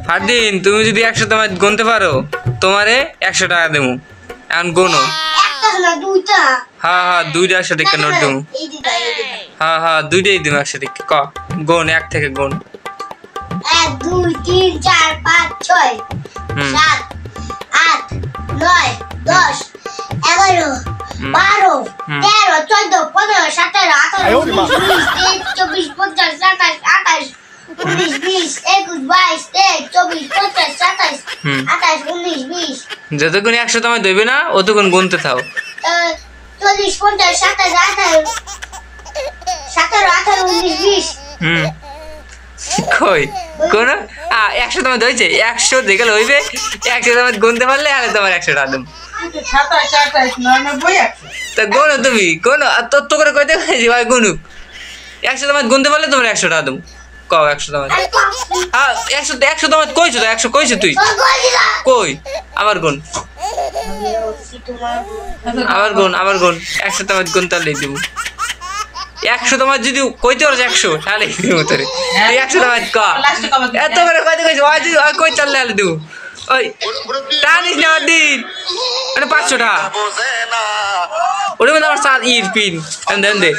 ফারদিন তুমি যদি 100 তোমার গুনতে পারো তোমারে 100 টাকা দেবো এখন গোনো হ্যাঁ দুইটা 100 টাকা নোট দেবো হ্যাঁ দুইটাই দেবো 100 টাকা ক গোন 1 থেকে গোন 1 2 3 4 5 6 7 8 9 10 11 12 13 14 15 17 18 19 20 24 25 27 28 19 20 21 22 23 24 25 27 28 19 20 যতক্ষণ 100 তোমায় দেবে না অতক্ষণ গুনতে থাও 40 50 27 28 17 18 19 20 কই কোন 100 তোমায় দইছে 100 দেখে হইবে 100 তোমায় গুনতে পারলে আরে তোমার 100 টাকা দেব 27 28 99 তা গোনো তুমি কোন তত্ত্ব করে কইতে ভাই গুনুক 100 তোমায় গুনতে পারলে তোমার 100 টাকা দেব কও 100 তোমায় 100 তোমায় কইছো তো 100 কইছো তুই কই আবার গুন আবার গুন 100 তোমায় গুনতে পারলে দেব 100 তোমার যদি কইতে পারছ 100 তাহলে দেব তোরে 100 তোমায় ক এত করে কইতে কইছো ওই কই চললে আলে দেব ওই টানিস না দিন মানে 500 টাকা ওরে মধ্যে আমার সাত ইর পিন দেন দে